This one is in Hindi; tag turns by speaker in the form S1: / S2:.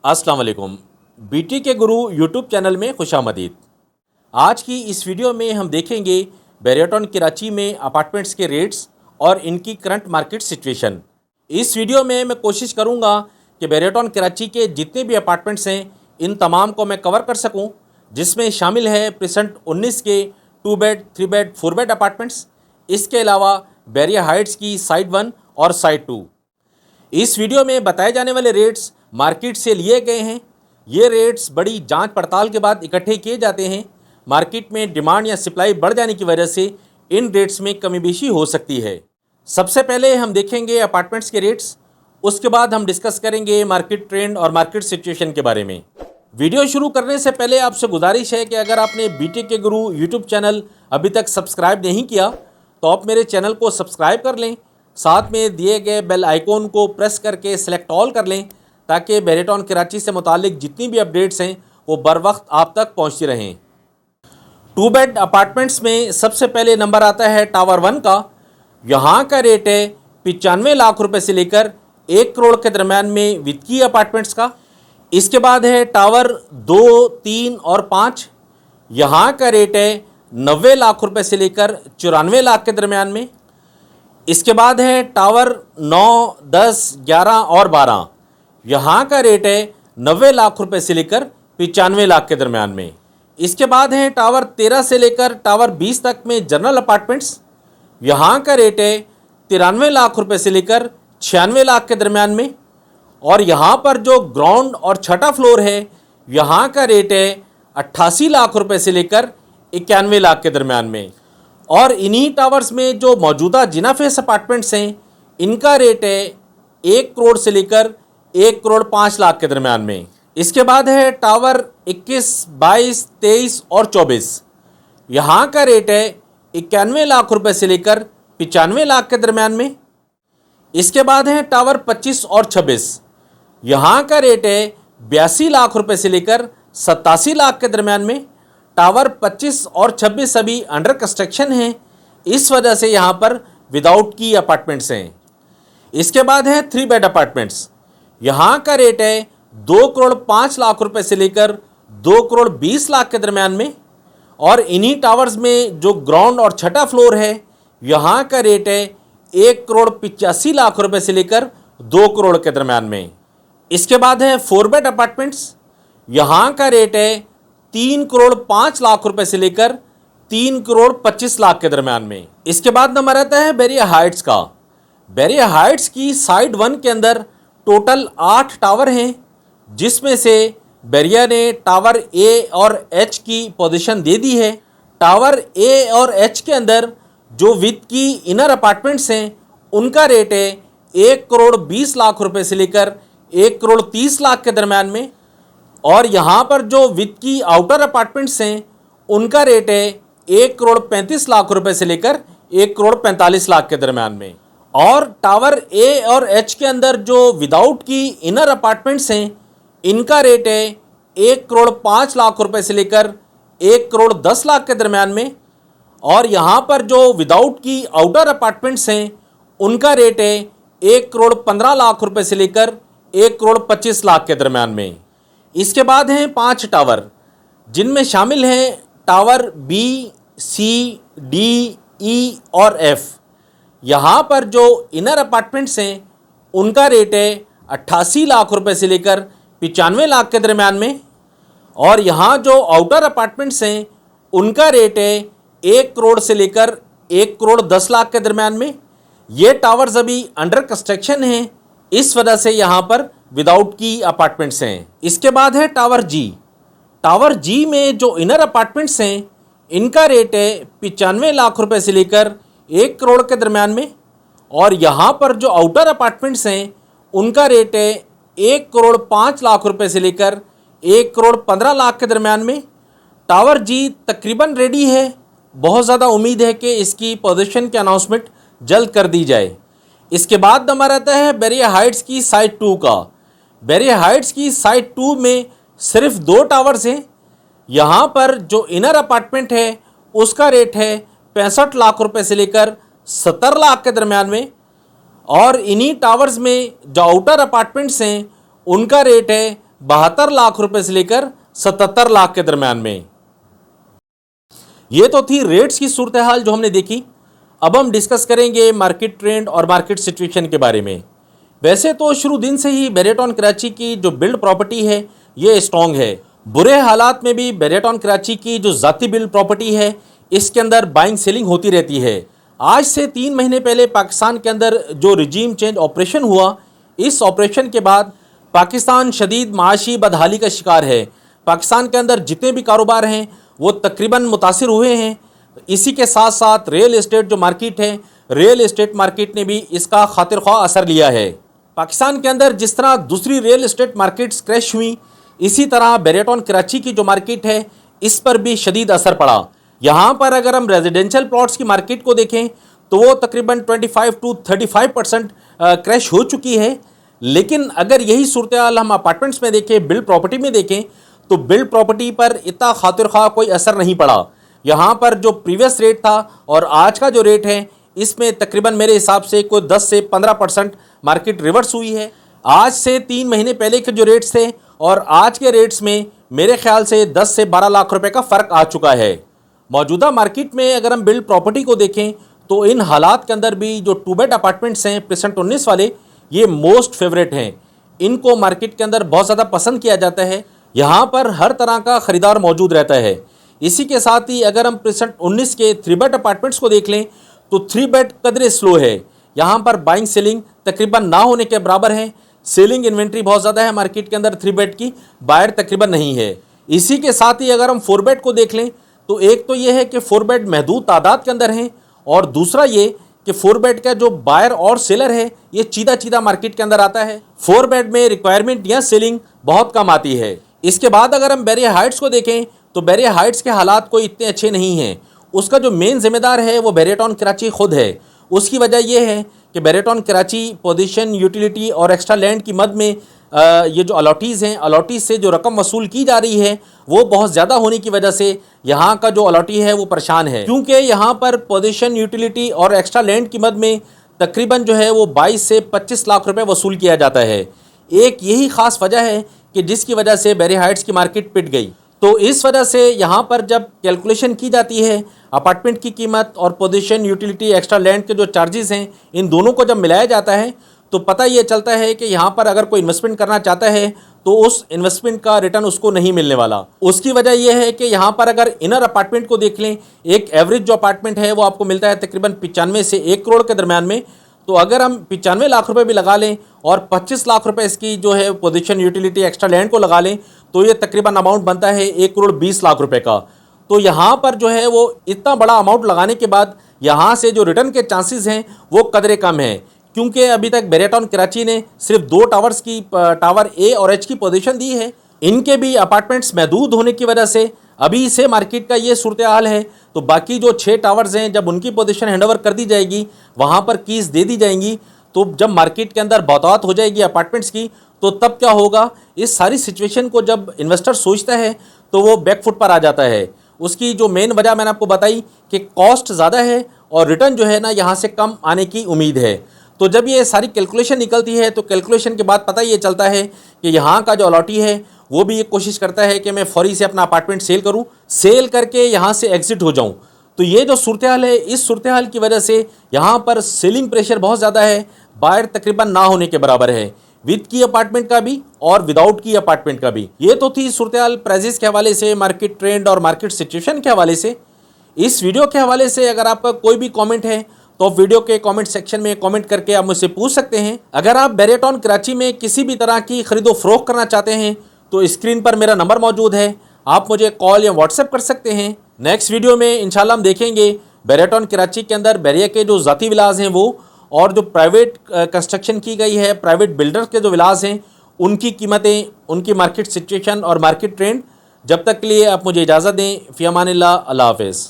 S1: अस्सलाम वालेकुम। बीटी के गुरु यूट्यूब चैनल में खुशामदीद। आज की इस वीडियो में हम देखेंगे बैरियटॉन कराची में अपार्टमेंट्स के रेट्स और इनकी करंट मार्केट सिचुएशन। इस वीडियो में मैं कोशिश करूंगा कि बैरियटॉन कराची के जितने भी अपार्टमेंट्स हैं इन तमाम को मैं कवर कर सकूं, जिसमें शामिल है प्रेजेंट 19 के 2 बेड 3 बेड 4 बेड अपार्टमेंट्स। इसके अलावा बैरिया हाइट्स की साइड 1 और साइड 2। इस वीडियो में बताए जाने वाले रेट्स मार्केट से लिए गए हैं। ये रेट्स बड़ी जांच पड़ताल के बाद इकट्ठे किए जाते हैं। मार्केट में डिमांड या सप्लाई बढ़ जाने की वजह से इन रेट्स में कमी बेशी हो सकती है। सबसे पहले हम देखेंगे अपार्टमेंट्स के रेट्स, उसके बाद हम डिस्कस करेंगे मार्केट ट्रेंड और मार्केट सिचुएशन के बारे में। वीडियो शुरू करने से पहले आपसे गुजारिश है कि अगर आपने बीटी के गुरु यूट्यूब चैनल अभी तक सब्सक्राइब नहीं किया तो आप मेरे चैनल को सब्सक्राइब कर लें, साथ में दिए गए बेल आइकॉन को प्रेस करके सेलेक्ट ऑल कर लें ताकि बैरियटॉन कराची से मुतालिक जितनी भी अपडेट्स हैं वो बर वक्त आप तक पहुंचती रहें। 2 बेड अपार्टमेंट्स में सबसे पहले नंबर आता है टावर 1 का। यहाँ का रेट है 95 लाख रुपए से लेकर 1 करोड़ के दरमियान में वित्तीय अपार्टमेंट्स का। इसके बाद है टावर 2, 3 और 5। यहाँ का रेट है 90 लाख रुपए से लेकर 94 लाख के दरमियान में। इसके बाद है टावर 9, 10, 11 और 12। यहाँ का रेट है 90 लाख रुपए से लेकर 95 लाख के दरमियान में। इसके बाद है टावर 13 से लेकर टावर 20 तक में जनरल अपार्टमेंट्स। यहाँ का रेट है 93 लाख रुपए से लेकर 96 लाख के दरमियान में। और यहाँ पर जो ग्राउंड और छठा फ्लोर है यहाँ का रेट है 88 लाख रुपए से लेकर 91 लाख के दरमियान में। और इन्हीं टावर्स में जो मौजूदा जिना फेस अपार्टमेंट्स हैं इनका रेट है 1 करोड़ से लेकर 1 करोड़ 5 लाख के दरमियान में। इसके बाद है टावर 21, 22, 23 और 24। यहाँ का रेट है 91 लाख रुपए से लेकर 95 लाख के दरमियान में। इसके बाद है टावर 25 और 26। यहाँ का रेट है 82 लाख रुपए से लेकर 87 लाख के दरमियान में। टावर 25 और 26 अभी अंडर कंस्ट्रक्शन हैं, इस वजह से यहाँ पर विदाउट की अपार्टमेंट्स हैं। इसके बाद है 3 बेड अपार्टमेंट्स। यहाँ का रेट है 2 करोड़ 5 लाख रुपए से लेकर 2 करोड़ 20 लाख के दरमियान में। और इन्हीं टावर्स में जो ग्राउंड और छठा फ्लोर है यहाँ का रेट है 1 करोड़ 85 लाख रुपए से लेकर 2 करोड़ के दरमियान में। इसके बाद है 4 बेड अपार्टमेंट्स। यहाँ का रेट है 3 करोड़ 5 लाख रुपए से लेकर 3 करोड़ 25 लाख के दरमियान में। इसके बाद नंबर आता है बैरिया हाइट्स का। बैरिया हाइट्स की साइड 1 के अंदर टोटल 8 टावर हैं, जिसमें से बैरिया ने टावर ए और एच की पोजीशन दे दी है। टावर ए और एच के अंदर जो विद की इनर अपार्टमेंट्स हैं उनका रेट है 1 करोड़ 20 लाख रुपए से लेकर 1 करोड़ 30 लाख के दरमियान में। और यहाँ पर जो विद की आउटर अपार्टमेंट्स हैं उनका रेट है 1 करोड़ 35 लाख रुपए से लेकर 1 करोड़ 45 लाख के दरमियान में। और टावर ए और एच के अंदर जो विदाउट की इनर अपार्टमेंट्स हैं इनका रेट है 1 करोड़ 5 लाख रुपए से लेकर 1 करोड़ 10 लाख के दरमियान में। और यहाँ पर जो विदाउट की आउटर अपार्टमेंट्स हैं उनका रेट है 1 करोड़ 15 लाख रुपए से लेकर 1 करोड़ 25 लाख के दरमियान में। इसके बाद हैं 5 टावर, जिनमें शामिल हैं टावर बी, सी, डी, ई और एफ। यहाँ पर जो इनर अपार्टमेंट्स हैं उनका रेट है 88 लाख रुपए से लेकर 95 लाख के दरमियान में। और यहाँ जो आउटर अपार्टमेंट्स हैं उनका रेट है 1 करोड़ से लेकर 1 करोड़ 10 लाख के दरमियान में। ये टावर्स अभी अंडर कंस्ट्रक्शन हैं, इस वजह से यहाँ पर विदाउट की अपार्टमेंट्स हैं। इसके बाद है टावर जी। टावर जी में जो इनर अपार्टमेंट्स हैं इनका रेट है 95 लाख रुपए से लेकर 1 करोड़ के दरमियान में। और यहाँ पर जो आउटर अपार्टमेंट्स हैं उनका रेट है 1 करोड़ 5 लाख रुपए से लेकर 1 करोड़ 15 लाख के दरमियान में। टावर जी तकरीबन रेडी है, बहुत ज़्यादा उम्मीद है कि इसकी पोजीशन की अनाउंसमेंट जल्द कर दी जाए। इसके बाद नंबर आता है बैरिया हाइट्स की साइड 2 का। बैरिया हाइट्स की साइड 2 में सिर्फ 2 टावर्स हैं। यहाँ पर जो इनर अपार्टमेंट है उसका रेट है 65 लाख रुपए से लेकर 70 लाख के दरमियान में। और इन्हीं टावर्स में जो आउटर अपार्टमेंट्स हैं उनका रेट है 72 लाख रुपए से लेकर 77 लाख के दरम्यान में। ये तो थी रेट्स की सूरत हाल जो हमने देखी। अब हम डिस्कस करेंगे मार्केट ट्रेंड और मार्केट सिचुएशन के बारे में। वैसे तो शुरू दिन से ही बैरियटॉन कराची की जो बिल्ड प्रॉपर्टी है ये स्ट्रॉन्ग है। बुरे हालात में भी बैरियटॉन कराची की जो ज़ाती बिल्ड प्रॉपर्टी है इसके अंदर बाइंग सेलिंग होती रहती है। आज से 3 महीने पहले पाकिस्तान के अंदर जो रिजीम चेंज ऑपरेशन हुआ, इस ऑपरेशन के बाद पाकिस्तान शदीद माशी बदहाली का शिकार है। पाकिस्तान के अंदर जितने भी कारोबार हैं वो तकरीबन मुतासिर हुए हैं। इसी के साथ साथ रियल एस्टेट जो मार्केट है, रियल एस्टेट मार्केट ने भी इसका खातिर ख्वाह असर लिया है। पाकिस्तान के अंदर जिस तरह दूसरी रियल एस्टेट मार्केट्स क्रैश हुई, इसी तरह बैरियटॉन कराची की जो मार्केट है इस पर भी शदीद असर पड़ा। यहाँ पर अगर हम रेजिडेंशियल प्लॉट्स की मार्केट को देखें तो वो तकरीबन 25 to 35% क्रैश हो चुकी है। लेकिन अगर यही सूरत हाल हम अपार्टमेंट्स में देखें, बिल्ड प्रॉपर्टी में देखें, तो बिल्ड प्रॉपर्टी पर इतना खातिर ख्वाह कोई असर नहीं पड़ा। यहाँ पर जो प्रीवियस रेट था और आज का जो रेट है इसमें तकरीबन मेरे हिसाब से कोई 10 से 15% मार्केट रिवर्स हुई है। आज से 3 महीने पहले के जो रेट्स थे और आज के रेट्स में मेरे ख्याल से 10 से 12 लाख रुपए का फ़र्क आ चुका है। मौजूदा मार्केट में अगर हम बिल्ड प्रॉपर्टी को देखें तो इन हालात के अंदर भी जो 2 बेड अपार्टमेंट्स हैं प्रेसेंट 19 वाले, ये मोस्ट फेवरेट हैं। इनको मार्केट के अंदर बहुत ज़्यादा पसंद किया जाता है। यहाँ पर हर तरह का ख़रीदार मौजूद रहता है। इसी के साथ ही अगर हम प्रेसेंट 19 के 3 बेड अपार्टमेंट्स को देख लें तो 3 बेड कदरे स्लो है। यहाँ पर बाइंग सेलिंग तकरीबन ना होने के बराबर है। सेलिंग इन्वेंट्री बहुत ज़्यादा है मार्केट के अंदर 3 बेड की, बायर तकरीबन नहीं है। इसी के साथ ही अगर हम 4 बेड को देख लें तो एक तो ये है कि 4 बेड महदूद तादाद के अंदर हैं और दूसरा ये कि 4 बेड का जो बायर और सेलर है ये चीदा चीदा मार्केट के अंदर आता है। 4 बेड में रिक्वायरमेंट या सेलिंग बहुत कम आती है। इसके बाद अगर हम बैरिया हाइट्स को देखें तो बैरिया हाइट्स के हालात कोई इतने अच्छे नहीं हैं। उसका जो मेन जिम्मेदार है वो बैरियटॉन कराची खुद है। उसकी वजह यह है कि बैरियटॉन कराची पोजीशन, यूटिलिटी और एक्स्ट्रा लैंड की मद में ये जो अलॉटीज़ हैं, अलॉटीज़ से जो रकम वसूल की जा रही है वो बहुत ज़्यादा होने की वजह से यहाँ का जो अलॉटी है वो परेशान है। क्योंकि यहाँ पर पोजीशन, यूटिलिटी और एक्स्ट्रा लैंड की मद में तकरीबन जो है वो 22 से 25 लाख रुपए वसूल किया जाता है। एक यही ख़ास वजह है कि जिसकी वजह से बैरिया हाइट्स की मार्केट पिट गई। तो इस वजह से यहाँ पर जब कैलकुलेशन की जाती है अपार्टमेंट की कीमत और पोजीशन, यूटिलिटी, एक्स्ट्रा लैंड के जो चार्जेस हैं, इन दोनों को जब मिलाया जाता है तो पता ये चलता है कि यहाँ पर अगर कोई इन्वेस्टमेंट करना चाहता है तो उस इन्वेस्टमेंट का रिटर्न उसको नहीं मिलने वाला। उसकी वजह यह है कि यहाँ पर अगर इनर अपार्टमेंट को देख लें, एक एवरेज जो अपार्टमेंट है वो आपको मिलता है तकरीबन 95 से 1 करोड़ के दरम्यान में। तो अगर हम 95 लाख रुपए भी लगा लें और 25 लाख रुपए इसकी जो है पोजीशन, यूटिलिटी, एक्स्ट्रा लैंड को लगा लें तो ये तकरीबन अमाउंट बनता है 1 करोड़ 20 लाख रुपए का। तो यहाँ पर जो है वो इतना बड़ा अमाउंट लगाने के बाद यहाँ से जो रिटर्न के चांसेस हैं वो कदरे कम हैं। क्योंकि अभी तक बैरियटॉन कराची ने सिर्फ 2 टावर्स की, टावर ए और एच की पोजीशन दी है। इनके भी अपार्टमेंट्स महदूद होने की वजह से अभी से मार्केट का ये सूरत हाल है। तो बाकी जो 6 टावर्स हैं जब उनकी पोजीशन हैंडओवर कर दी जाएगी, वहाँ पर कीज दे दी जाएंगी, तो जब मार्केट के अंदर बहुतात हो जाएगी अपार्टमेंट्स की तो तब क्या होगा। इस सारी सिचुएशन को जब इन्वेस्टर सोचता है तो वो बैकफुट पर आ जाता है। उसकी जो मेन वजह मैंने आपको बताई कि कॉस्ट ज़्यादा है और रिटर्न जो है ना यहाँ से कम आने की उम्मीद है। तो जब ये सारी कैलकुलेशन निकलती है तो कैलकुलेशन के बाद पता ये चलता है कि यहाँ का जो अलॉटी है वो भी ये कोशिश करता है कि मैं फौरी से अपना अपार्टमेंट सेल करूँ, सेल करके यहाँ से एग्जिट हो जाऊँ। तो ये जो सूरत हाल है, इस सूरत हाल की वजह से यहाँ पर सेलिंग प्रेशर बहुत ज़्यादा है, बायर तकरीबन ना होने के बराबर है, विद की अपार्टमेंट का भी और विदाउट की अपार्टमेंट का भी। ये तो थी सूरत हाल प्राइजेस के हवाले से, मार्केट ट्रेंड और मार्केट सिचुएशन के हवाले से। इस वीडियो के हवाले से अगर आपका कोई भी कमेंट है तो वीडियो के कमेंट सेक्शन में कमेंट करके आप मुझसे पूछ सकते हैं। अगर आप बैरियटॉन कराची में किसी भी तरह की खरीदो फरोख्त करना चाहते हैं तो स्क्रीन पर मेरा नंबर मौजूद है, आप मुझे कॉल या व्हाट्सएप कर सकते हैं। नेक्स्ट वीडियो में इंशाल्लाह हम देखेंगे बैरियटॉन कराची के अंदर बैरिया के जो ज़ाती विलास हैं वो, और जो प्राइवेट कंस्ट्रक्शन की गई है, प्राइवेट बिल्डर्स के जो विलास हैं, उनकी कीमतें, उनकी मार्केट सिचुएशन और मार्केट ट्रेंड। जब तक के लिए आप मुझे इजाज़त दें। फ़ी अमानिल्लाह, अल्लाह हाफ़िज़।